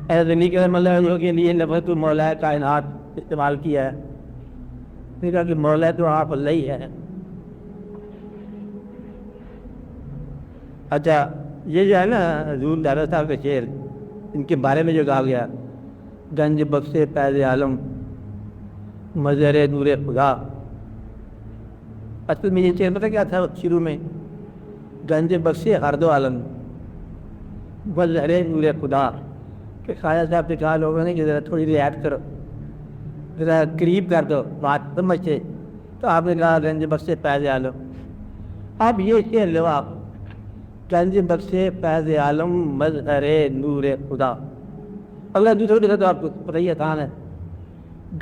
ایزنی کے مطلب کے لیے لفظ مولا کائنات استعمال کیا ہے. پھر کہا کہ مولا تو آپ اللہ ہی ہے. اچھا یہ جو ہے نا حضور دادا صاحب کے شعر، ان کے بارے میں جو کہا گیا، گنج بخش فیض عالم مظہر نور خدا. اصل میں یہ شعر پتہ کیا تھا شروع میں؟ گنج بخش ہر دو عالم مظہر نور خدا. کہ خواجہ صاحب سے کہا لوگوں نے کہ ذرا تھوڑی رعایت کرو، ذرا قریب کر دو بات سمجھتے. تو آپ نے کہا گنج بخش فیض عالم. اب یہ شعر لو آپ، گنج بخش فیض عالم مظہر نور خدا. اگلا دوسرا لکھا تو آپ کو پتہ ہی آسان ہے،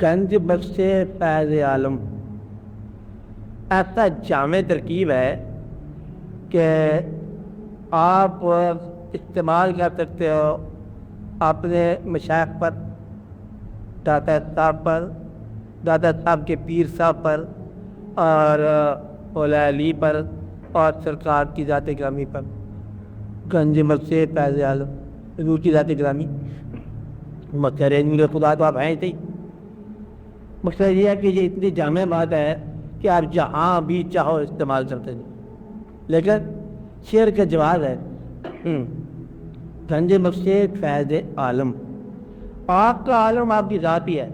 گنج بخش فیض عالم. ایسا جامع ترکیب ہے کہ آپ استعمال کر سکتے ہو اپنے مشائخ پر، داتا صاحب پر، داتا صاحب کے پیر صاحب پر، اور مولا علی پر، اور سرکار کی ذات گرامی پر. گنج بخش فیض عالم حضور کی ذات گرامی مظہر نور خدا تو آپ ہیں ہی. مقصد یہ ہے کہ یہ اتنی جامع بات ہے کہ آپ جہاں بھی چاہو استعمال کرتے ہیں. لیکن شعر کا جواز ہے، گنج بخش فیض عالم. آپ کا عالم آپ کی ذات ہی ہے.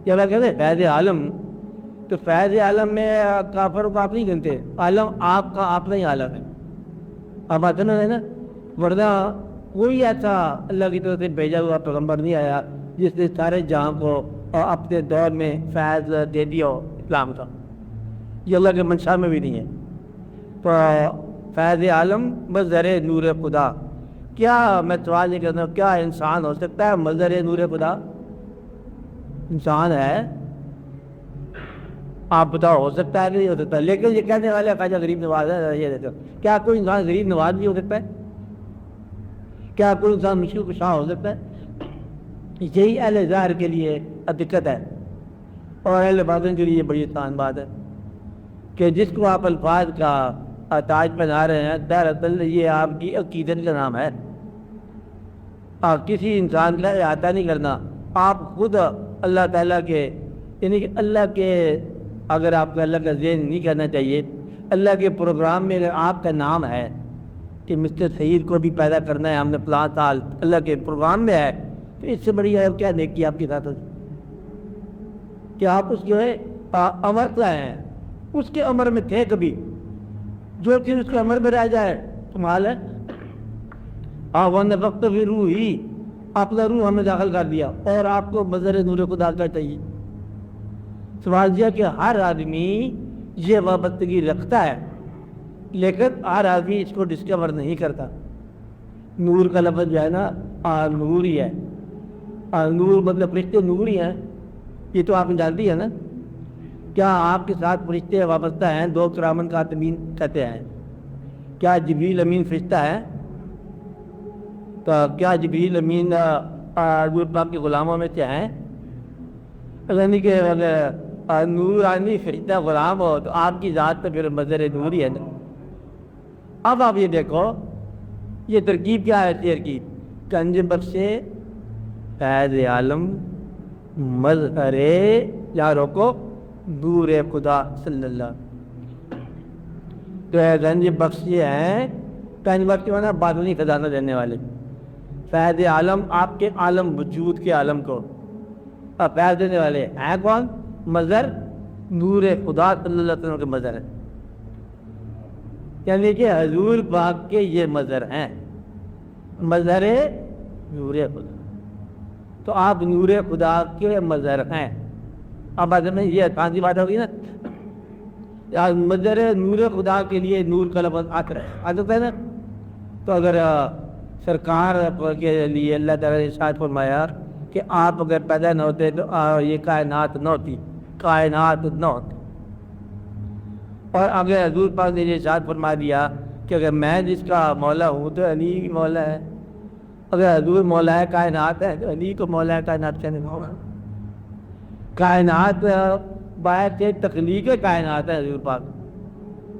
جب آپ کہتے ہیں فیض عالم تو فیض عالم میں کافر کو آپ نہیں گنتے، عالم آپ کا اپنا ہی عالم ہے. آپ آتے نا ہے نا، ورنہ کوئی ایسا اللہ کی طرف سے بھیجا ہوا پیغمبر نہیں آیا جس نے سارے جہاں کو اپنے دور میں فیض دے دیا ہو اسلام کا. یہ اللہ کے منشا میں بھی نہیں ہے. تو فیض عالم مظہر نور خدا. کیا میں سوال نہیں کرتا ہوں، کیا انسان ہو سکتا ہے مظہر نور خدا؟ انسان ہے، آپ بتاؤ ہو سکتا ہے کہ نہیں ہو سکتا؟ لیکن یہ کہنے والے خواجہ غریب نواز ہے، یہ دیکھو کیا کوئی انسان غریب نواز بھی ہو سکتا ہے؟ کیا کوئی انسان مشکل کشاں ہو سکتا ہے؟ یہی اہل ظاہر کے لیے دقت ہے، اور اہل باطن کے لیے بڑی آسان بات ہے کہ جس کو آپ الفاظ کا تاج پہنا رہے ہیں، دراصل یہ آپ کی عقیدت کا نام ہے. آپ کسی انسان کا احاطہ نہیں کرنا، آپ خود اللہ تعالیٰ کے، یعنی کہ اللہ کے، اگر آپ کو اللہ کا ذہن نہیں کرنا چاہیے، اللہ کے پروگرام میں اگر آپ کا نام ہے کہ مسٹر سعید کو بھی پیدا کرنا ہے، ہم نے فلاں سال اللہ کے پروگرام میں ہے، تو اس سے بڑی کیا نیکی آپ کے ساتھ کہ آپ اس جو ہے امر کا ہیں، اس کے امر میں تھے کبھی، جو کہ اس کے امر میں رہ جائے کمال ہے. آوان وقت بھی روح ہی اپنا روح ہمیں داخل کر دیا، اور آپ کو مظہر نور خدا کا چاہیے. سوال یہ کہ ہر آدمی یہ وابستگی رکھتا ہے، لیکن ہر آدمی اس کو ڈسکور نہیں کرتا. نور کا لفظ جو ہے نا نور ہی ہے، نور مطلب فرشتے نور ہی ہیں، یہ تو آپ جانتی ہیں نا. کیا آپ کے ساتھ فرشتے وابستہ ہیں؟ دو کرامن کاتبین کہتے ہیں. کیا جبریل امین فرشتہ ہے؟ تو کیا جبریل امین حضور پاک کے غلاموں میں سے ہیں؟ یعنی کہ اگر نور آدمی فرشتہ غلام ہو تو آپ کی ذات تو پھر مظہر نور ہی ہے نا. اب آپ یہ دیکھو یہ ترکیب کیا ہے شعر کی، گنج بخش فیض عالم مظہر یا روکو نور خدا صلی اللہ. تو گنج بخش یہ ہیں، گنج بخش جو ہے نا باطنی خزانہ دینے والے. فیض عالم آپ کے عالم وجود کے عالم کو فیض دینے والے ہیں کون؟ مظہر نور خدا صلی اللہ علیہ وسلم کے مظہر ہے. یعنی کہ حضور پاک کے یہ مظہر ہیں، مظہر نور خدا. تو آپ نور خدا کے مظہر ہیں. اب بعد میں یہ آسان سی بات ہوگی نا، مظہر نور خدا کے لیے نور کا لفظ آتا ہے نا. تو اگر سرکار کے لیے اللہ تعالیٰ نے ارشاد فرمایا کہ آپ اگر پیدا نہ ہوتے تو یہ کائنات نہ ہوتی، کائنات نہ ہوتی. اور اگر حضور پاک نے یہ ارشاد فرما دیا کہ اگر میں جس کا مولا ہوں تو علی مولا ہے، اگر حضور مولا کائنات ہے تو علی کو مولا کائنات کہنے ہوگا. کائنات باعث تخلیق کائنات ہے حضور پاک،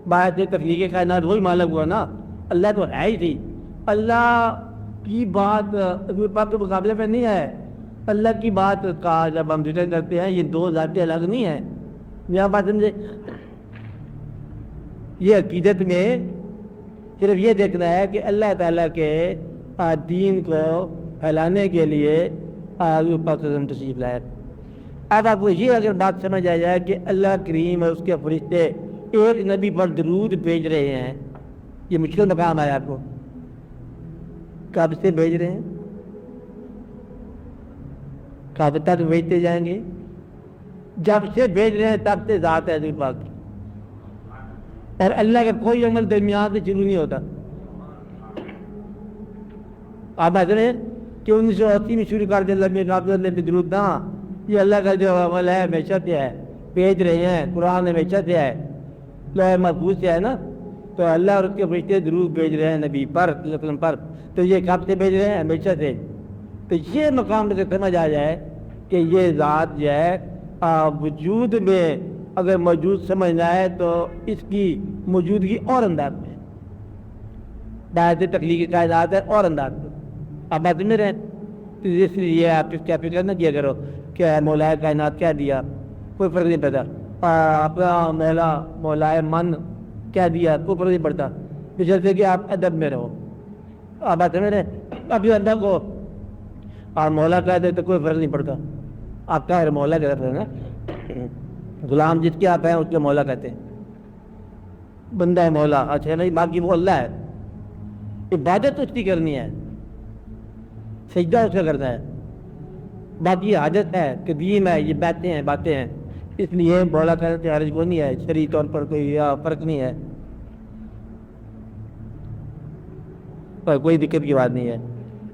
باعث تخلیق کائنات وہی مالک ہوا نا. اللہ تو ہے ہی تھی، اللہ کی بات حضور پاک کے مقابلے میں نہیں ہے. اللہ کی بات کا جب ہم ذکر کرتے ہیں یہ دو ذاتیں الگ نہیں ہیں. یہاں بات سمجھے, یہ عقیدت میں صرف یہ دیکھنا ہے کہ اللہ تعالیٰ کے دین کو پھیلانے کے لیے حضور پاک صلی اللہ علیہ وسلم تشریف لائے. اب آپ کو یہ اگر بات سمجھ آ جائے کہ اللہ کریم اور اس کے فرشتے ایک نبی پر درود بھیج رہے ہیں, یہ مشکل مقام ہے آپ کو. کب سے بھیج رہے ہیں, کب تک بھیجتے جائیں گے؟ جب سے بھیج رہے ہیں تب سے ذات ہے حضور پاک کی, اور اللہ کا کوئی عمل درمیان سے شروع نہیں ہوتا. آپ ایسے ہیں کہ 1980 میں شروع کر دیں اللہ پہ درود نہ, یہ اللہ کا جو عمل ہے ہمیشہ سے ہے, بھیج رہے ہیں. قرآن ہمیشہ سے ہے, لوح محفوظ سے ہے نا, تو اللہ اور اس کے فرشتے درود بھیج رہے ہیں نبی پر صلی اللہ علیہ وسلم پر. تو یہ کب سے بھیج رہے ہیں؟ ہمیشہ سے. تو یہ مقام سے سمجھ آ جائے کہ یہ ذات جو ہے وجود میں اگر موجود سمجھنا ہے تو اس کی موجودگی اور انداز میں, دائرۃ تخلیقی کائنات ہے اور انداز میں. آپ بات میں رہیں تو اس لیے آپ اس کیا فکر نہ کیا کرو کہ مولا کائنات کیا دیا, کوئی فرق نہیں پڑتا. اپنا مولا من کیا دیا, کوئی فرق نہیں پڑتا, جیسے کہ آپ ادب میں رہو. آپ بات میں رہیں, ابھی ادب کو اور مولا کہہ دے تو کوئی فرق نہیں پڑتا. آپ کا مولا کہتے ہیں نا, غلام جس کے آپ ہیں اس کے مولا کہتے ہیں, بندہ ہے مولا. اچھا نہیں, باقی وہ اللہ ہے, عبادت اس کی کرنی ہے, سجدہ اس کا کرنا ہے, باقی حاجت ہے, قدیم ہے, یہ باتیں ہیں. اس لیے مولا کہنے سے حرج کو نہیں ہے, شرعی طور پر کوئی فرق نہیں ہے, کوئی دقت کی بات نہیں ہے.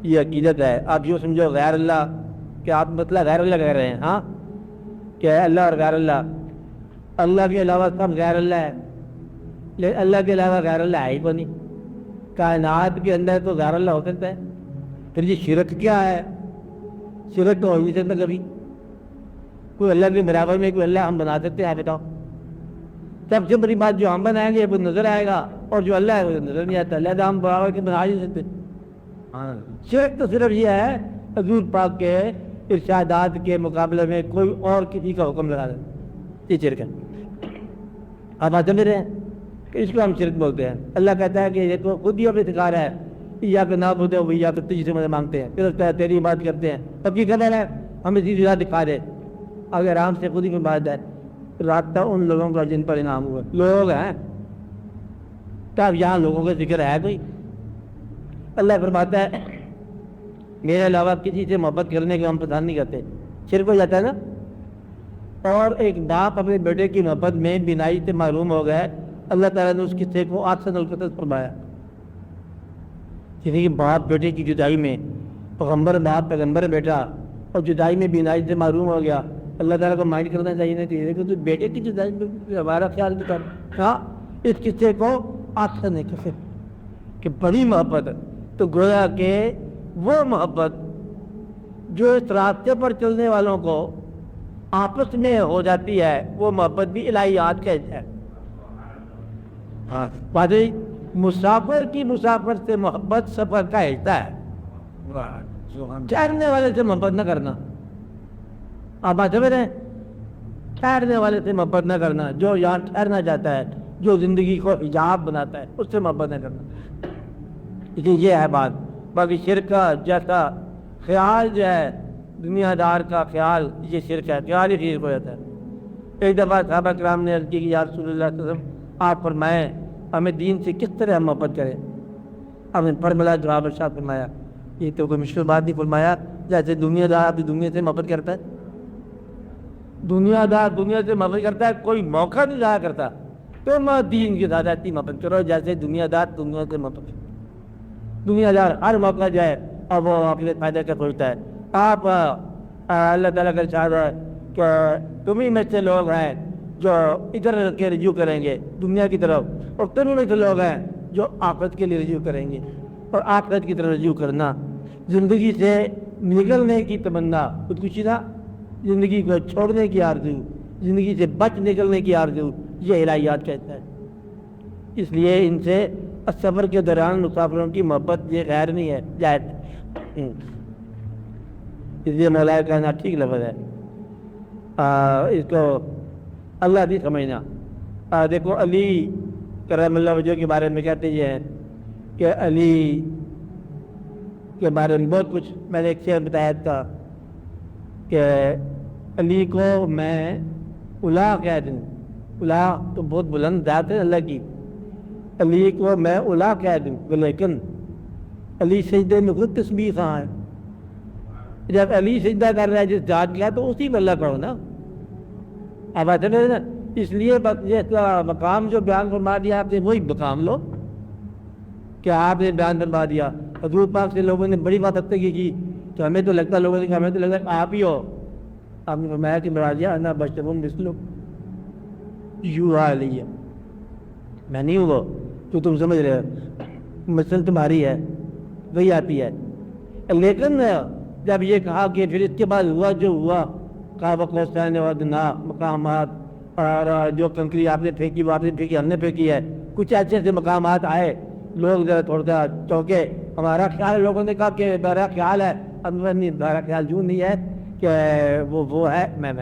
یہ عقیدت ہے. آپ یوں سمجھو غیر اللہ کہ آپ مطلب غیر اللہ کہہ رہے ہیں, ہاں کہ اللہ اور غیر اللہ, اللہ کے علاوہ سب غیر اللہ ہے, لیکن اللہ کے علاوہ غیر اللہ ہے ہی کو نہیں. کائنات کے اندر تو غیر اللہ ہو سکتا ہے. پھر یہ شرک کیا ہے؟ شرک تو ہو نہیں سکتا کبھی. کوئی اللہ کے برابر میں کوئی اللہ ہم بنا سکتے ہیں؟ بتاؤ. سب سے بڑی بات جو ہم بنائیں گے وہ نظر آئے گا, اور جو اللہ ہے وہ نظر نہیں آتا. اللہ ہم برابر کے بنا نہیں سکتے. شرک تو صرف یہ ہے حضور پاک کے ارشادات کے مقابلے میں کوئی اور کسی کا حکم لگا دے, یہ شرک ہے. آپ بات سمجھ رہے ہیں کہ اس کو ہم شرک بولتے ہیں. اللہ کہتا ہے کہ یہ تو خود ہی اپنے سکھا رہا ہے, یا کہ نہ بولتے ہو یا تو تجھ سے مدد مانگتے ہیں, پھر اس کا تیری بات کرتے ہیں. اب کی قدر ہے ہمیں سیدھی راہ دکھا دے, اگر آرام سے خود ہی میں بات ہے. رابطہ ان لوگوں کا جن پر انعام ہوا, لوگ ہیں تب یہاں لوگوں کا ذکر ہے کوئی. اللہ فرماتا ہے میرے علاوہ کسی سے محبت کرنے کا ہم پسند نہیں کرتے, شرک ہو جاتا ہے نا. اور ایک باپ اپنے بیٹے کی محبت میں بینائی سے معلوم ہو گیا, اللہ تعالیٰ نے اس قصے کو احسن القصص فرمایا. یعنی کہ باپ بیٹے کی جدائی میں, پیغمبر باپ پیغمبر بیٹا, اور جدائی میں بینائی سے معلوم ہو گیا. اللہ تعالیٰ کو مائنڈ کرنا چاہیے نہیں چاہیے کہ تو بیٹے کی جدائی میں ہمارا خیال بھی کر. ہاں اس قصے کو احسن ہے کیسے کہ بڑی محبت, تو گویا کہ وہ محبت جو اس راستے پر چلنے والوں کو آپس میں ہو جاتی ہے, وہ محبت بھی الہیات کا حصہ ہے. ہاں واضح, مسافر کی مسافر سے محبت سفر کا حصہ ہے. ٹھہرنے والے سے محبت نہ کرنا, آپ بات سمجھ رہے ہیں, ٹھہرنے والے سے محبت نہ کرنا. جو یہاں ٹھہرنا چاہتا ہے, جو زندگی کو حجاب بناتا ہے, اس سے محبت نہ کرنا. لیکن یہ ہے بات. باقی شرک کا جیسا خیال جو ہے دنیا دار کا خیال, یہ شرک ہے, خیال ہی شرک ہو جاتا ہے. ایک دفعہ صحابہ کرام نے عرض کی کہ یا رسول اللہ صلی اللہ علیہ وسلم آپ فرمائیں ہمیں دین سے کس طرح ہم محبت کریں. آپ نے فرمایا, جواب ارشاد فرمایا, یہ تو کوئی مشکل بات نہیں. فرمایا جیسے دنیا دار اپنی دنیا سے محبت کرتا ہے, دنیا دار دنیا سے محبت کرتا ہے, کوئی موقع نہیں ضائع کرتا, تم دین کی زیادہ اتنی محبت کرو جیسے دنیا دار دنیا سے محبت کرتا. دنیا دار ہر موقع جائے اور وہ اپنے فائدے کا سوچتا ہے. آپ اللہ تعالیٰ کا ارشاد ہے کہ تم ہی میں سے لوگ ہیں جو ادھر کے رجوع کریں گے دنیا کی طرف, اور تم میں سے لوگ ہیں جو آخرت کے لیے رجوع کریں گے. اور آخرت کی طرف رجوع کرنا, زندگی سے نکلنے کی تمنا, خودکشی نہ, زندگی کو چھوڑنے کی آرزو, زندگی سے بچ نکلنے کی آرزو, یہ الہیات کہتا ہے. اس لیے ان سے سفر کے دوران مسافروں کی محبت یہ غیر نہیں ہے، جائز اس لیے مولا کہنا ٹھیک لفظ ہے، اس کو اللہ بھی سمجھنا۔ دیکھو علی کرم اللہ وجہ کے بارے میں کہتے یہ ہیں کہ علی کے بارے میں بہت کچھ، میں نے ایک شعر بتایا تھا کہ علی کو میں الا کہہ دوں، الا تو بہت بلند ذات ہے اللہ کی، علی کو میں الا کہہ دوں، لیکن علی سجدے میں خود تسبیح کہاں ہے؟ جب علی سجدہ کر رہا ہے جس ذات کا تو اسی میں اللہ کرو نا، اب آتے نا، اس لیے یہ مقام جو بیان فرما دیا آپ نے وہی مقام لو کہ آپ نے بیان فرما دیا۔ حضور پاک سے لوگوں نے بڑی بات کی تو ہمیں تو لگتا، لوگوں نے کہا ہمیں تو لگتا ہے آپ ہی ہو، آپ نے فرمایا کہ مرادیا انا بشر مثلکم یوحی الی، میں نہیں ہوں وہ تو تم سمجھ رہے ہو، مثل تمہاری ہے وہی آتی ہے۔ لیکن جب یہ کہا کہ پھر اس کے بعد ہوا جو ہوا، کہا وقوسین ودنا مقامات، اور جو کنکری آپ نے پھینکی وہ آپ نے پھینکی، ہم نے پھینکی ہے، کچھ ایسے ایسے مقامات آئے، لوگ ذرا تھوڑا سا چونکے، ہمارا خیال، لوگوں نے کہا کہ میرا خیال ہے، اب میرا خیال یوں نہیں ہے کہ وہ ہے میں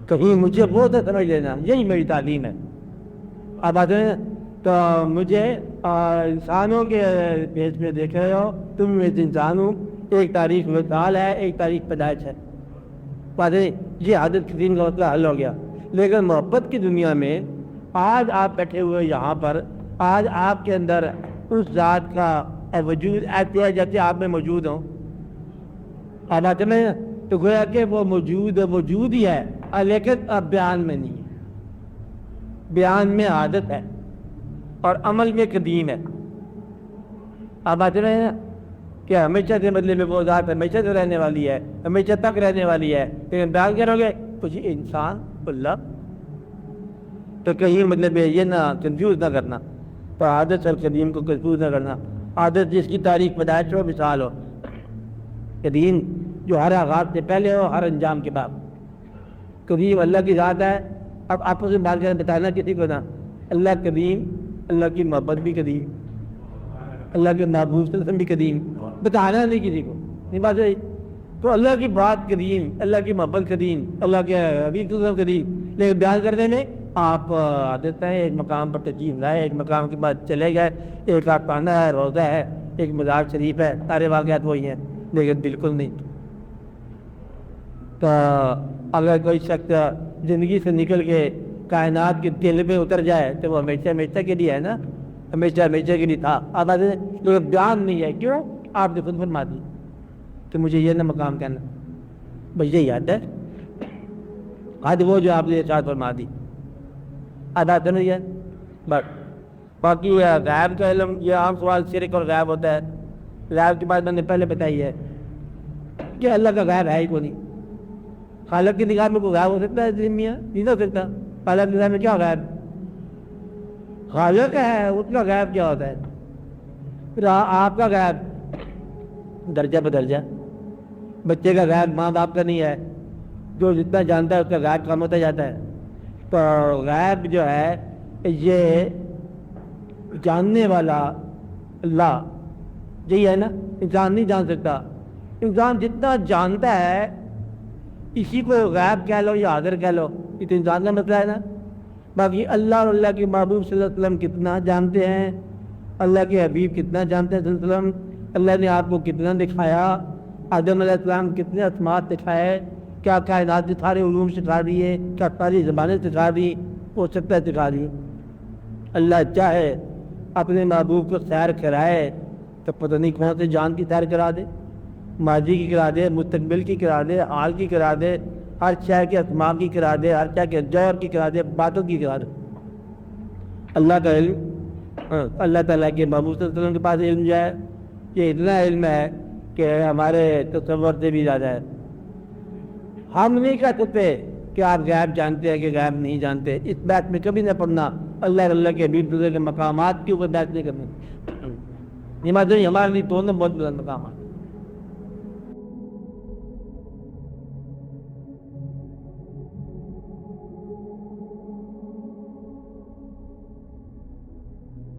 کہیں مجھے وہ تو سمجھ لینا، یہی میری تعلیم ہے۔ اب آتے ہیں تو مجھے انسانوں کے بیس میں دیکھ رہے ہو، تم میں سے انسان ہوں، ایک تاریخ وصال ہے، ایک تاریخ پیدائش ہے، یہ حادث قدیم کا مسئلہ حل ہو گیا۔ لیکن محبت کی دنیا میں آج آپ بیٹھے ہوئے یہاں پر، آج آپ کے اندر اس ذات کا وجود ایسے ہے جیسے آپ میں موجود ہوں، اب آتے ہیں تو گویا کہ وہ موجود ہی ہے، لیکن اب بیان میں نہیں ہے، بیان میں عادت ہے اور عمل میں قدیم ہے۔ آپ آتے رہے ہیں کہ ہمیشہ سے بدلے میں وہ ذات ہمیشہ سے رہنے والی ہے، ہمیشہ تک رہنے والی ہے، لیکن بیان کرو گے کچھ انسان اللہ، تو کہیں مطلب یہ نہ کنفیوز نہ کرنا، تو عادت القدیم کو کنفیوز نہ کرنا، عادت جس کی تاریخ پیدائش ہو مثال ہو، قدیم جو ہر آغاز سے پہلے ہو، ہر انجام کے بعد، قدیم اللہ کی ذات ہے۔ اب آپس میں بات کریں، بتانا کسی کو نہ، اللہ قدیم، اللہ کی محبت بھی قدیم، اللہ کے محبوب صلی اللہ علیہ وسلم بھی قدیم، بتانا نہیں کسی کو، نہیں بات ہے۔ تو اللہ کی بات قدیم، اللہ کی محبت قدیم، اللہ کے حبیب صلی اللہ علیہ وسلم قدیم، لیکن بیان کرنے میں آپ عادت ہے، ایک مقام پر تشریف لائے، ایک مقام کے بعد چلے گئے، ایک آپ پانا ہے، روزہ ہے، ایک مزار شریف ہے، سارے واقعات وہی ہیں، لیکن بالکل نہیں۔ تو اگر کوئی شخص زندگی سے نکل کے کائنات کے دل میں اتر جائے تو وہ ہمیشہ ہمیشہ کے لیے ہے نا، ہمیشہ ہمیشہ کے لیے تھا، اب لیکن بیان نہیں ہے، کیوں؟ آپ نے خود فرما دی کہ مجھے یہ نہ مقام کہنا، بس یہی یاد ہے، آج وہ جو آپ نے ارشاد فرما دی ادا تو نہیں ہے بس۔ باقی غیب کا علم، یہ عام سوال شرک اور غیب ہوتا ہے، غیب کی بات میں نے پہلے بتائی ہے کہ اللہ کا غیب ہے ہی کو نہیں، خالق کی نگاہ میں کوئی غائب ہو سکتا ہے؟ میاں نہیں ہو سکتا، خالق کی نگاہ میں کیا غائب؟ خالق ہے، اس کا غائب کیا ہوتا ہے؟ پھر آپ کا غائب درجہ بدرجہ، بچے کا غائب ماں باپ کا نہیں ہے، جو جتنا جانتا ہے اس کا غائب کم ہوتا جاتا ہے۔ تو غائب جو ہے یہ جاننے والا اللہ یہی ہے نا، انسان نہیں جان سکتا، انسان جتنا جانتا ہے اسی کو غائب کہہ لو یا حاضر کہہ لو، یہ تو انسان کا مسئلہ ہے نا۔ باقی اللہ اور اللہ کے محبوب صلی اللہ علیہ وسلم کتنا جانتے ہیں، اللہ کے حبیب کتنا جانتے ہیں صلی اللہ علیہ وسلم، اللہ نے آپ کو کتنا دکھایا، آدم علیہ السلام کتنے اسمات دکھائے، کیا کائنات کے سارے علوم سکھا دیے، کیا ساری زبانیں سکھا دی، وہ سکتا سکھا دی۔ اللہ چاہے اپنے محبوب کو سیر کرائے تو پتہ نہیں کون سے جان کی سیر کرا دے، ماضی کی کرا دے، مستقبل کی کرا دے، حال کی کرا دے، ہر شے کے اسماء کی کرا دے، ہر شے کے جوہر کی کرا دے، باتوں کی کرا دے۔ اللہ کا علم، اللہ تعالیٰ کے محبوب صلی اللہ علیہ وسلم کے پاس علم جو ہے یہ اتنا علم ہے کہ ہمارے تصور سے بھی زیادہ ہے۔ ہم نہیں کہہ سکتے کہ آپ غیب جانتے ہیں کہ غیب نہیں جانتے، اس بات میں کبھی نہ پڑھنا، اللہ کے حبیب کے مقامات کے اوپر بات نہیں کرنا، ہمارے لیے بہت بلند مقامات۔